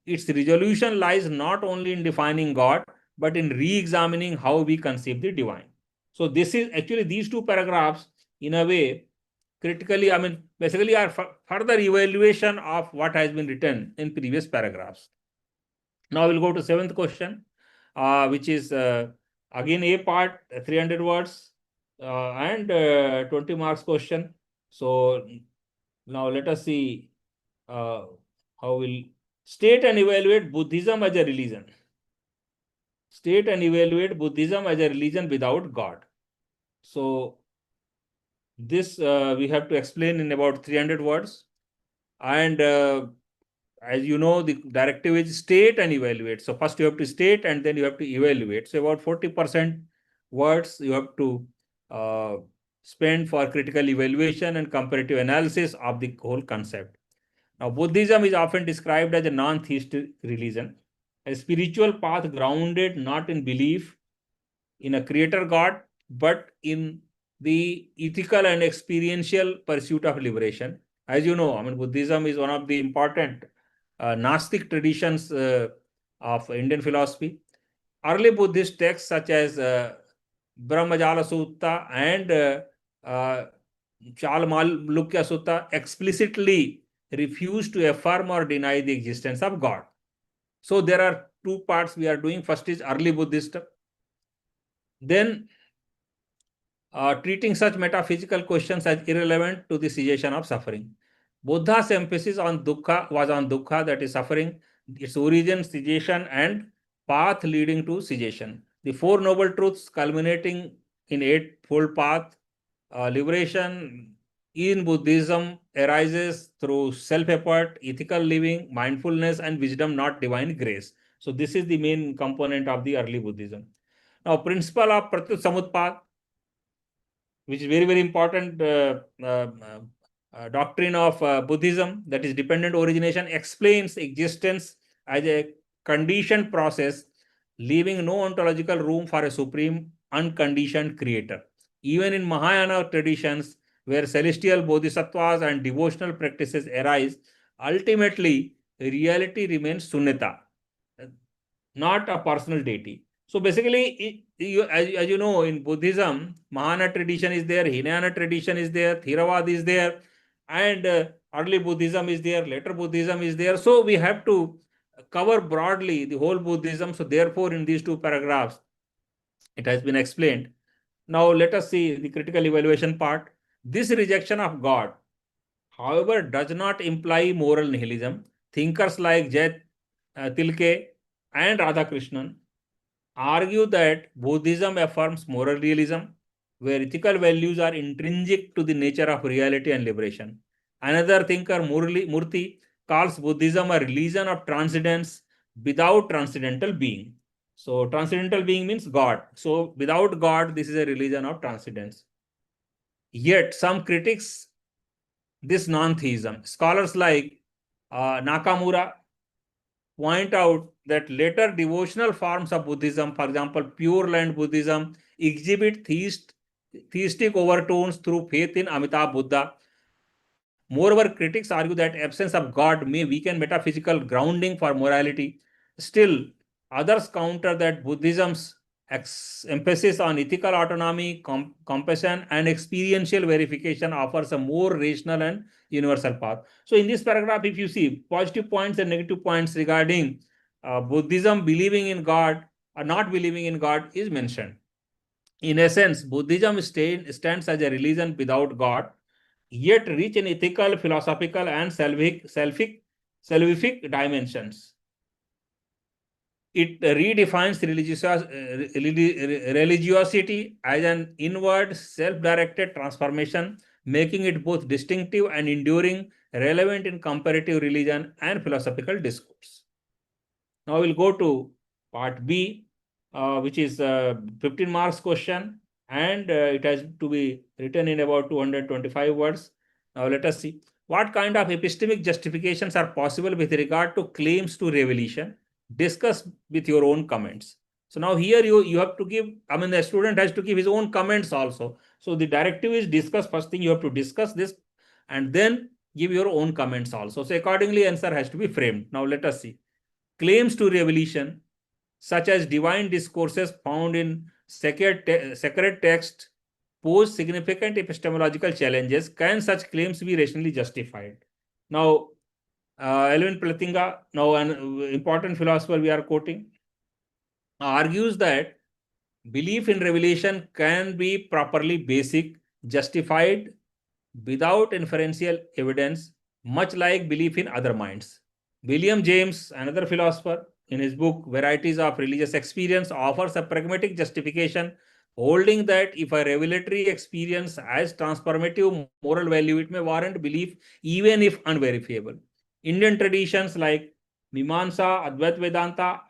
A: Its resolution lies not only in defining God, but in re examining how we conceive the divine. So, this is actually these two paragraphs, in a way, critically, I mean, basically are further evaluation of what has been written in previous paragraphs. Now we'll go to seventh question, which is again a part, 300 words and 20 marks question. So now let us see how we'll state and evaluate Buddhism as a religion. State and evaluate Buddhism as a religion without God. So this we have to explain in about 300 words. And as you know, the directive is state and evaluate. So first you have to state and then you have to evaluate. So about 40% words you have to spend for critical evaluation and comparative analysis of the whole concept. Now, Buddhism is often described as a non-theistic religion, a spiritual path grounded not in belief in a creator God, but in the ethical and experiential pursuit of liberation. As you know, I mean, Buddhism is one of the important Gnostic traditions of Indian philosophy. Early Buddhist texts such as Brahmajala Sutta and Chalmalukya Sutta explicitly refuse to affirm or deny the existence of God. So there are two parts we are doing. First is early Buddhist. Then treating such metaphysical questions as irrelevant to the cessation of suffering. Buddha's emphasis on dukkha was on dukkha, that is suffering, its origin, cessation, and path leading to cessation. The Four Noble Truths culminating in Eightfold Path, liberation in Buddhism arises through self-effort, ethical living, mindfulness, and wisdom, not divine grace. So this is the main component of the early Buddhism. Now, principle of Pratyut Samutpad, which is very, very important doctrine of Buddhism, that is dependent origination, explains existence as a conditioned process, leaving no ontological room for a supreme unconditioned creator. Even in Mahayana traditions, where celestial bodhisattvas and devotional practices arise, ultimately reality remains sunnata, not a personal deity. So basically, as you know, in Buddhism, Mahayana tradition is there, Hinayana tradition is there, Theravada is there, and early Buddhism is there, later Buddhism is there. So we have to cover broadly the whole Buddhism. So therefore, in these two paragraphs, it has been explained. Now let us see the critical evaluation part. This rejection of God, however, does not imply moral nihilism. Thinkers like Jay Tilke and Radhakrishnan argue that Buddhism affirms moral realism, where ethical values are intrinsic to the nature of reality and liberation. Another thinker, Murthy, calls Buddhism a religion of transcendence without transcendental being. So, transcendental being means God. So, without God, this is a religion of transcendence. Yet, some critics this non-theism. Scholars like Nakamura point out that later devotional forms of Buddhism, for example, Pure Land Buddhism, exhibit theistic overtones through faith in Amitabh Buddha. Moreover, critics argue that absence of God may weaken metaphysical grounding for morality. Still, others counter that Buddhism's emphasis on ethical autonomy, compassion, and experiential verification offers a more rational and universal path. So, in this paragraph, if you see positive points and negative points regarding Buddhism believing in God or not believing in God is mentioned. In essence, Buddhism stands as a religion without God, yet rich in ethical, philosophical, and salvific dimensions. It redefines religiosity as an inward, self-directed transformation, making it both distinctive and enduring, relevant in comparative religion and philosophical discourse. Now we'll go to Part B, which is 15 marks question, and it has to be written in about 225 words. Now let us see what kind of epistemic justifications are possible with regard to claims to revelation. Discuss with your own comments. So now here you have to give, I mean, the student has to give his own comments also. So the directive is discuss. First thing you have to discuss this and then give your own comments also. So accordingly, answer has to be framed. Now let us see. Claims to revelation, such as divine discourses found in sacred text, pose significant epistemological challenges. Can such claims be rationally justified? Now, Elvin Platinga, now an important philosopher we are quoting, argues that belief in revelation can be properly basic, justified without inferential evidence, much like belief in other minds. William James, another philosopher, in his book Varieties of Religious Experience, offers a pragmatic justification, holding that if a revelatory experience has transformative moral value, it may warrant belief even if unverifiable. Indian traditions like Mimamsa, Advaita Vedanta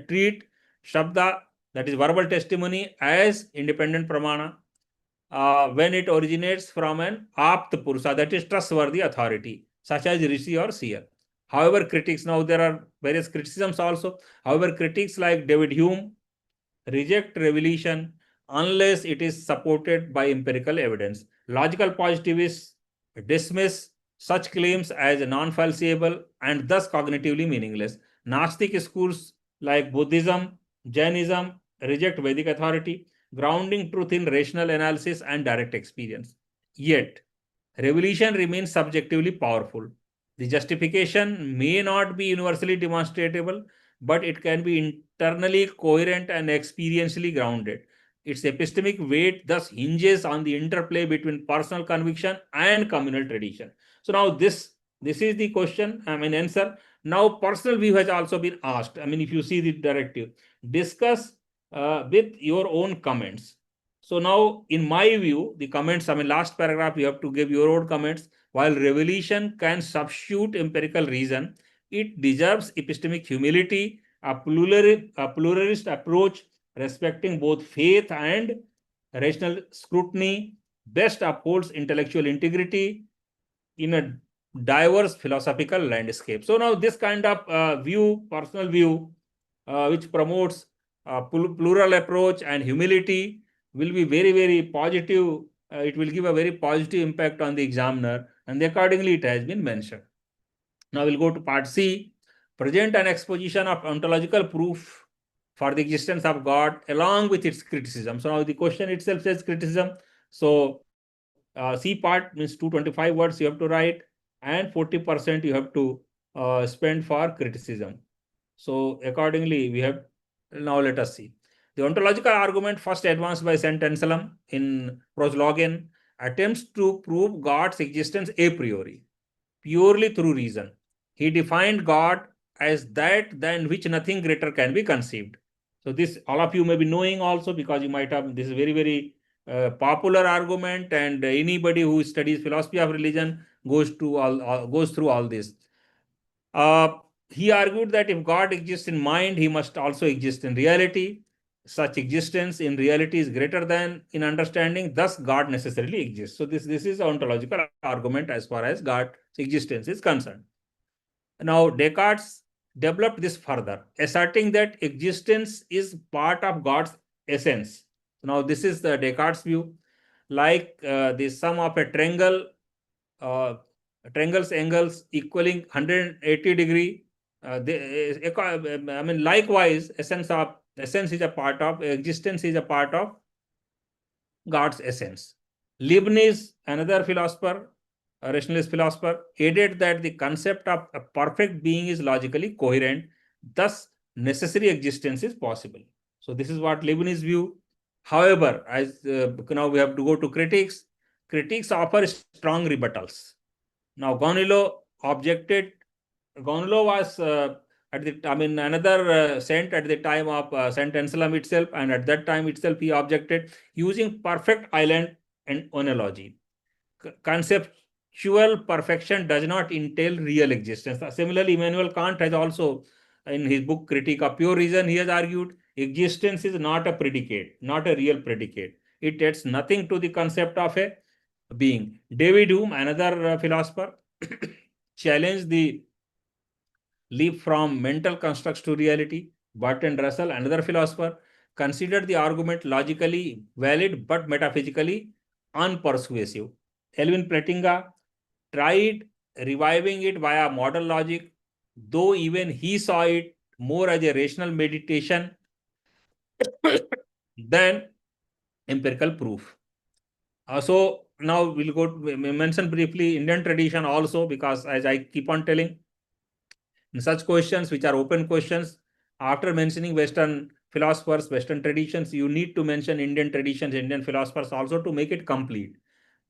A: treat Shabda, that is verbal testimony, as independent pramana when it originates from an apt purusha, that is trustworthy authority, such as rishi or seer. However, critics, now there are various criticisms also. However, critics like David Hume reject revelation unless it is supported by empirical evidence. Logical positivists dismiss such claims as non-falsifiable and thus cognitively meaningless. Gnostic schools like Buddhism, Jainism reject Vedic authority, grounding truth in rational analysis and direct experience. Yet, revelation remains subjectively powerful. The justification may not be universally demonstrable, but it can be internally coherent and experientially grounded. Its epistemic weight thus hinges on the interplay between personal conviction and communal tradition. So now this is the question, I mean answer. Now personal view has also been asked. I mean, if you see the directive, discuss with your own comments. So now, in my view, the comments, I mean, last paragraph, you have to give your own comments. While revelation can substitute empirical reason, it deserves epistemic humility, a pluralist approach, respecting both faith and rational scrutiny, best upholds intellectual integrity in a diverse philosophical landscape. So now this kind of view, personal view, which promotes plural approach and humility, will be very, very positive. It will give a very positive impact on the examiner, and accordingly it has been mentioned. Now we'll go to part C. Present an exposition of ontological proof for the existence of God along with its criticism. So now the question itself says criticism. So C part means 225 words you have to write, and 40% you have to spend for criticism. So accordingly, we have, now let us see. The ontological argument first advanced by Saint Anselm in Proslogen attempts to prove God's existence a priori, purely through reason. He defined God as that than which nothing greater can be conceived. So this all of you may be knowing also, because you might have, this is very, very popular argument, and anybody who studies philosophy of religion goes through all this. He argued that if God exists in mind, he must also exist in reality. Such existence in reality is greater than in understanding, thus God necessarily exists. So this is an ontological argument as far as God's existence is concerned. Now Descartes developed this further, asserting that existence is part of God's essence. Now this is the Descartes' view. Like the sum of a triangle, triangle's angles equaling 180 degree. I mean, likewise, essence is a part of existence, is a part of God's essence. Leibniz, another philosopher, a rationalist philosopher, added that the concept of a perfect being is logically coherent, thus necessary existence is possible. So this is what Leibniz view. However, as now we have to go to critics. Critics offer strong rebuttals. Now Gonilo objected. Gonilo was at the, I mean, another saint at the time of Saint Anselm itself, and at that time itself he objected using perfect island and analogy. Conceptual perfection does not entail real existence. Similarly, Immanuel Kant has also In his book Critique of Pure Reason, he has argued existence is not a predicate, not a real predicate. It adds nothing to the concept of a being. David Hume, another philosopher, challenged the leap from mental constructs to reality. Bertrand Russell, another philosopher, considered the argument logically valid but metaphysically unpersuasive. Elvin Plantinga tried reviving it via model logic, though even he saw it more as a rational meditation than empirical proof. So now we'll mention briefly Indian tradition also, because as I keep on telling, in such questions which are open questions, after mentioning Western philosophers, Western traditions, you need to mention Indian traditions, Indian philosophers also to make it complete.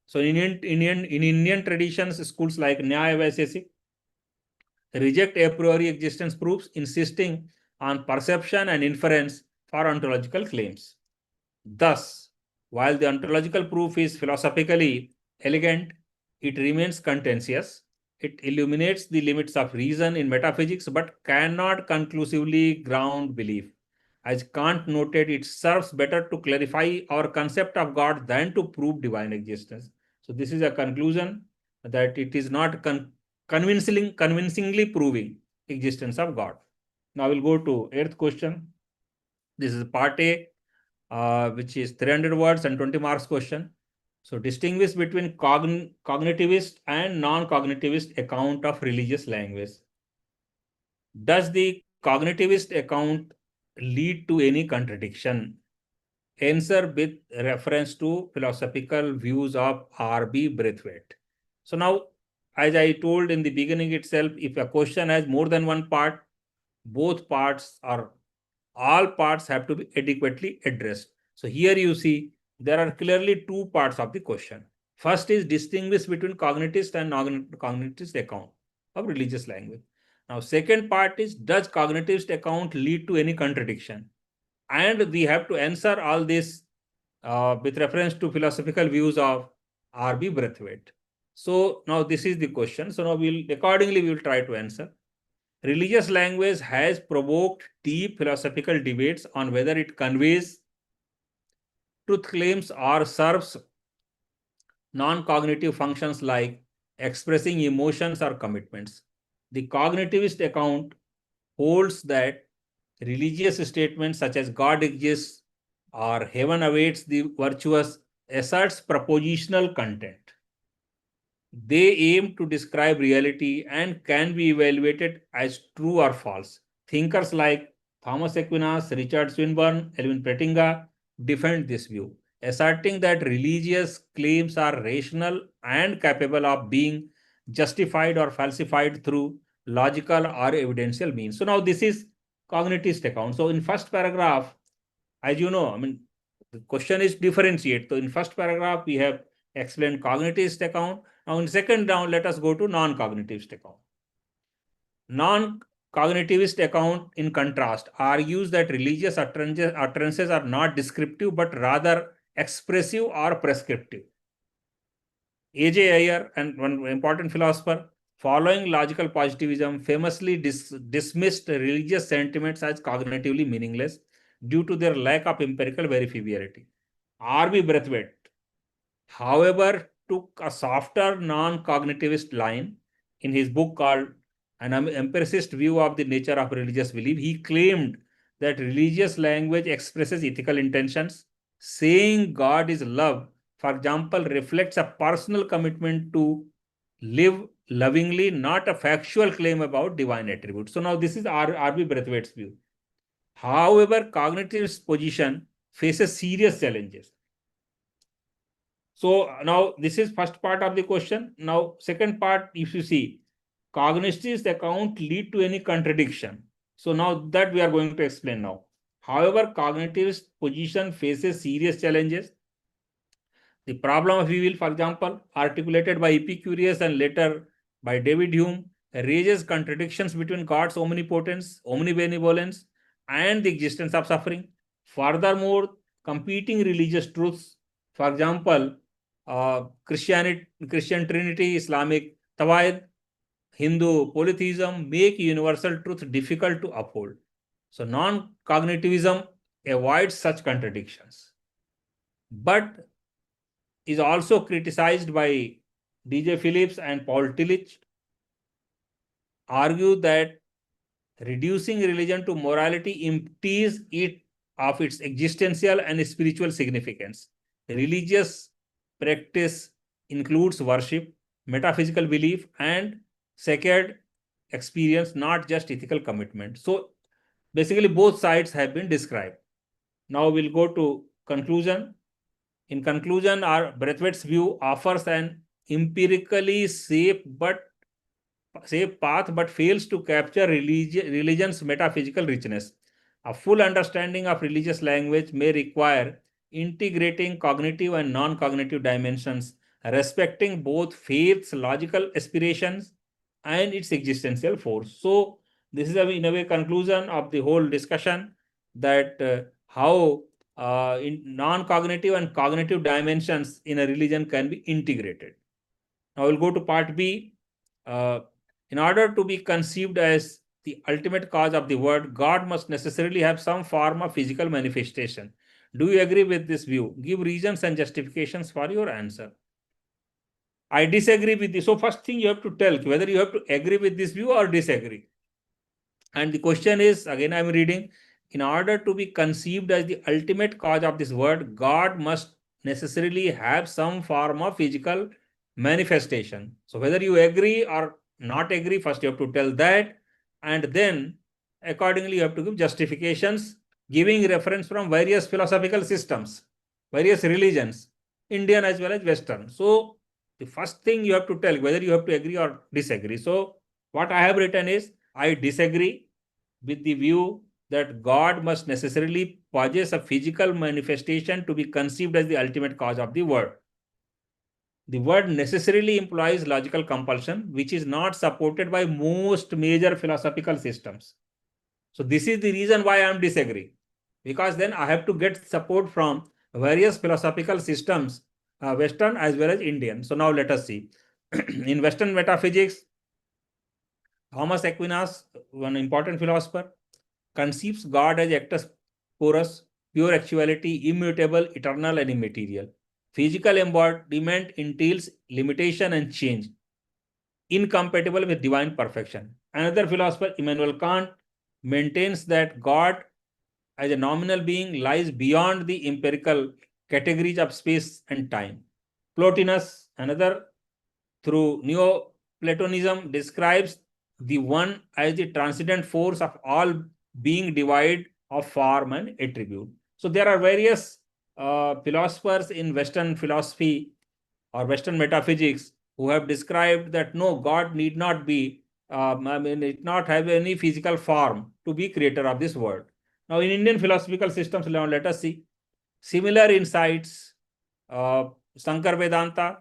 A: So in Indian traditions, schools like Nyaya Vaisesik reject a priori existence proofs, insisting on perception and inference for ontological claims. Thus, while the ontological proof is philosophically elegant, it remains contentious. It illuminates the limits of reason in metaphysics but cannot conclusively ground belief. As Kant noted, it serves better to clarify our concept of God than to prove divine existence. So this is a conclusion that it is not convincingly proving existence of God. Now we'll go to 8th question. This is part A, which is 300 words and 20 marks question. So distinguish between cognitivist and non-cognitivist account of religious language. Does the cognitivist account lead to any contradiction? Answer with reference to philosophical views of R.B. Braithwaite. So now, as I told in the beginning itself, if a question has more than one part, both parts or all parts have to be adequately addressed. So here you see there are clearly two parts of the question. First is distinguish between cognitivist and non-cognitivist account of religious language. Now second part is, does cognitivist account lead to any contradiction? And we have to answer all this with reference to philosophical views of R.B. Braithwaite. So now this is the question. So now we will try to answer. Religious language has provoked deep philosophical debates on whether it conveys truth claims or serves non-cognitive functions like expressing emotions or commitments. The cognitivist account holds that religious statements such as God exists or heaven awaits the virtuous asserts propositional content. They aim to describe reality and can be evaluated as true or false. Thinkers like Thomas Aquinas, Richard Swinburne, Elvin Plantinga defend this view, asserting that religious claims are rational and capable of being justified or falsified through logical or evidential means. So now this is cognitivist account. So in first paragraph, as you know, the question is differentiate. So in first paragraph, we have explained cognitivist account. Now in second round, let us go to non-cognitivist account. Non-cognitivist account, in contrast, argues that religious utterances are not descriptive, but rather expressive or prescriptive. A.J. Ayer, and one important philosopher, following logical positivism, famously dismissed religious sentiments as cognitively meaningless due to their lack of empirical verifiability. R.B. Braithwaite, however, took a softer non-cognitivist line in his book called An Empiricist View of the Nature of Religious Belief. He claimed that religious language expresses ethical intentions. Saying God is love, for example, reflects a personal commitment to live lovingly, not a factual claim about divine attributes. So now this is R.B. Braithwaite's view. However, cognitive position faces serious challenges. So now this is first part of the question. Now second part, if you see, cognitivist account lead to any contradiction. So now that we are going to explain now. However, cognitivist position faces serious challenges. The problem of evil, for example, articulated by Epicurus and later by David Hume, raises contradictions between God's omnipotence, omnibenevolence, and the existence of suffering. Furthermore, competing religious truths, for example, Christian Trinity, Islamic Tawhid, Hindu polytheism make universal truth difficult to uphold. So non-cognitivism avoids such contradictions, but is also criticized by D.J. Phillips and Paul Tillich, argue that reducing religion to morality empties it of its existential and spiritual significance. Religious practice includes worship, metaphysical belief, and sacred experience, not just ethical commitment. So basically, both sides have been described. Now we'll go to conclusion. In conclusion, our Braithwaite's view offers an empirically safe path but fails to capture religion's metaphysical richness. A full understanding of religious language may require integrating cognitive and non-cognitive dimensions, respecting both faith's logical aspirations and its existential force. So this is in a way conclusion of the whole discussion, that how in non-cognitive and cognitive dimensions in a religion can be integrated. Now we'll go to part B. In order to be conceived as the ultimate cause of the world, God must necessarily have some form of physical manifestation. Do you agree with this view? Give reasons and justifications for your answer. I disagree with this. So first thing you have to tell whether you have to agree with this view or disagree. And the question is, again, I'm reading, in order to be conceived as the ultimate cause of this world, God must necessarily have some form of physical manifestation. So whether you agree or not agree, first you have to tell that, and then accordingly you have to give justifications, giving reference from various philosophical systems, various religions, Indian as well as Western. So the first thing you have to tell whether you have to agree or disagree. So what I have written is, I disagree with the view that God must necessarily possess a physical manifestation to be conceived as the ultimate cause of the world. The word necessarily implies logical compulsion, which is not supported by most major philosophical systems. So this is the reason why I am disagreeing, because then I have to get support from various philosophical systems, Western as well as Indian. So now let us see. In Western metaphysics, Thomas Aquinas, one important philosopher, conceives God as actus purus, pure actuality, immutable, eternal, and immaterial. Physical embodiment entails limitation and change, incompatible with divine perfection. Another philosopher, Immanuel Kant, maintains that God as a nominal being lies beyond the empirical categories of space and time. Plotinus, another, through Neoplatonism, describes the one as the transcendent force of all being devoid of form and attribute. So there are various philosophers in Western philosophy or Western metaphysics who have described that no, God need not be, it not have any physical form to be creator of this world. Now in Indian philosophical systems, now let us see similar insights. Sankar Vedanta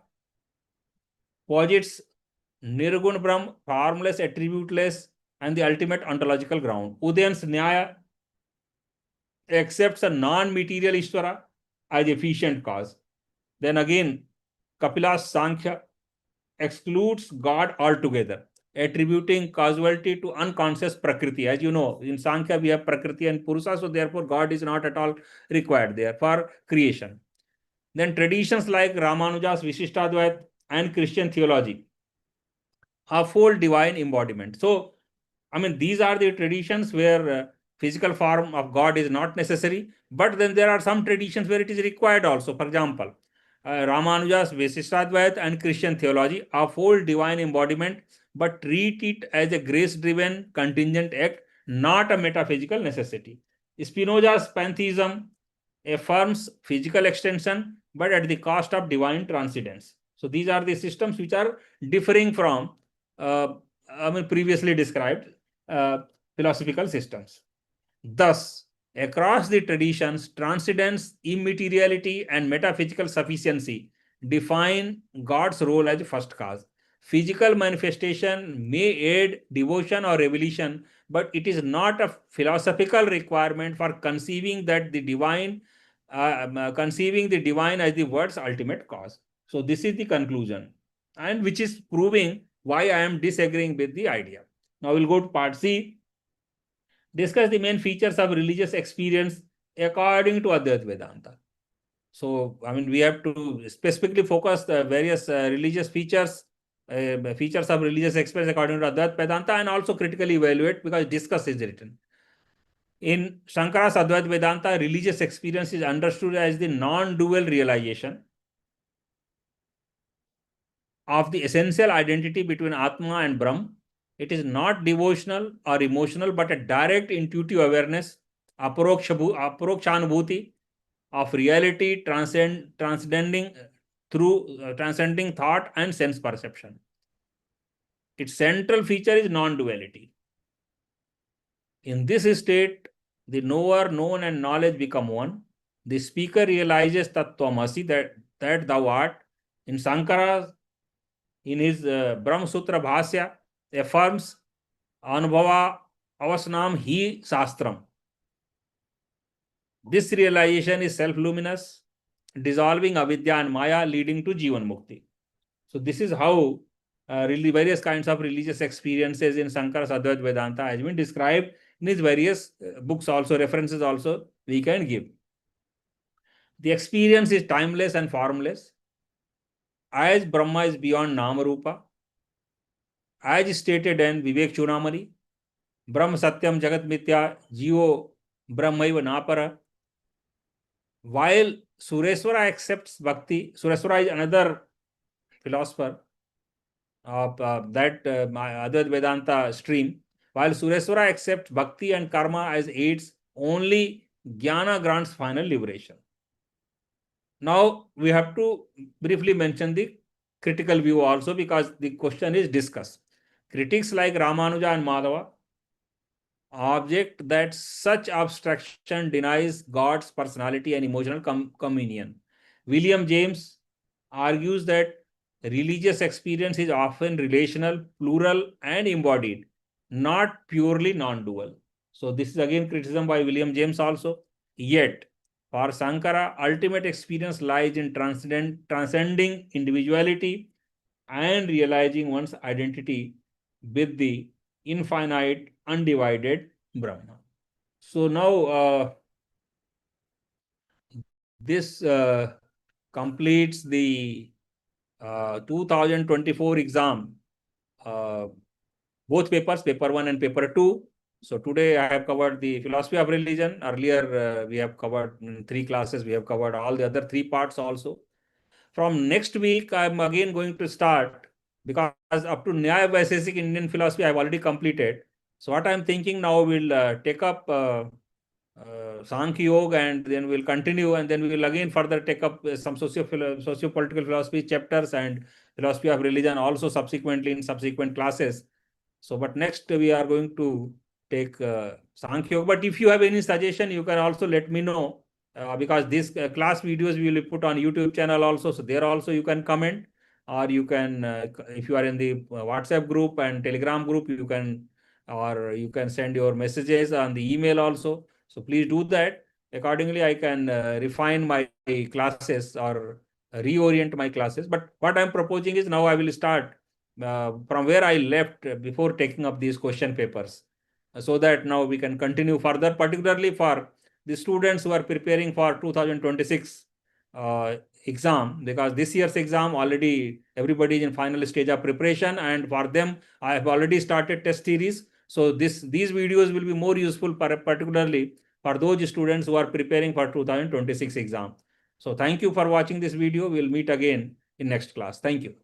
A: posits Nirgun Brahm, formless, attributeless, and the ultimate ontological ground. Udayan's Nyaya accepts a non-material Ishvara as efficient cause. Then again, Kapila's Sankhya excludes God altogether, attributing causality to unconscious Prakriti. As you know, in Sankhya we have Prakriti and Purusa, so therefore God is not at all required there for creation. Then traditions like Ramanuja's Vishishtadvait and Christian theology uphold divine embodiment. So, I mean, these are the traditions where physical form of God is not necessary, but then there are some traditions where it is required also. For example, Ramanuja's Vishishtadvait and Christian theology uphold divine embodiment, but treat it as a grace-driven contingent act, not a metaphysical necessity. Spinoza's pantheism affirms physical extension, but at the cost of divine transcendence. So these are the systems which are differing from previously described philosophical systems. Thus, across the traditions, transcendence, immateriality, and metaphysical sufficiency define God's role as first cause. Physical manifestation may aid devotion or revelation, but it is not a philosophical requirement for conceiving that the divine, conceiving the divine as the word's ultimate cause. So this is the conclusion, and which is proving why I am disagreeing with the idea. Now we'll go to part C. Discuss the main features of religious experience according to Advaita Vedanta. So, I mean, we have to specifically focus the various religious features of religious experience according to Advaita Vedanta, and also critically evaluate, because discuss is written. In Shankara's Advaita Vedanta, religious experience is understood as the non-dual realization of the essential identity between Atma and Brahm. It is not devotional or emotional, but a direct intuitive awareness, aprokshanubhuti of reality transcending thought and sense perception. Its central feature is non-duality. In this state, the knower, known, and knowledge become one. The speaker realizes Tattvamasi, that thou art. In Sankara, in his Brahma Sutra Bhasya, affirms Anubhava Avasnam Hi Sastram. This realization is self-luminous, dissolving avidya and maya, leading to Jivan Mukti. So this is how really various kinds of religious experiences in Shankara's Advaita Vedanta has been described in his various books, also references also we can give. The experience is timeless and formless. As Brahma is beyond Nama Rupa, as stated in Vivek Chudamani, Brahma Satyam Jagat Mithya Jivo Brahmaiva Napara. While Sureswara accepts Bhakti, Sureswara is another philosopher of that Advaita Vedanta stream. While Sureswara accepts Bhakti and Karma as aids, only Jnana grants final liberation. Now we have to briefly mention the critical view also, because the question is discussed. Critics like Ramanuja and Madhava object that such abstraction denies God's personality and emotional communion. William James argues that religious experience is often relational, plural, and embodied, not purely non-dual. So this is again criticism by William James also. Yet, for Sankara, ultimate experience lies in transcending individuality and realizing one's identity with the infinite, undivided Brahma. So now this completes the 2024 exam, both papers, paper 1 and paper 2. So today I have covered the philosophy of religion. Earlier we have covered in 3 classes, we have covered all the other 3 parts also. From next week, I'm again going to start, because up to Nyaya Vaisesik Indian philosophy, I've already completed. So what I'm thinking now, we'll take up Sankhya Yoga, and then we'll continue, and then we will again further take up some socio-political philosophy chapters and philosophy of religion also subsequently in subsequent classes. So, but next we are going to take Sankhya Yoga. But if you have any suggestion, you can also let me know, because these class videos we will put on YouTube channel also. So there also you can comment, or you can, if you are in the WhatsApp group and Telegram group, you can, or you can send your messages on the email also. So please do that. Accordingly, I can refine my classes or reorient my classes. But what I'm proposing is, now I will start from where I left before taking up these question papers, so that now we can continue further, particularly for the students who are preparing for 2026 exam, because this year's exam already everybody is in final stage of preparation, and for them I have already started test series. So these videos will be more useful particularly for those students who are preparing for 2026 exam. So thank you for watching this video. We'll meet again in next class. Thank you.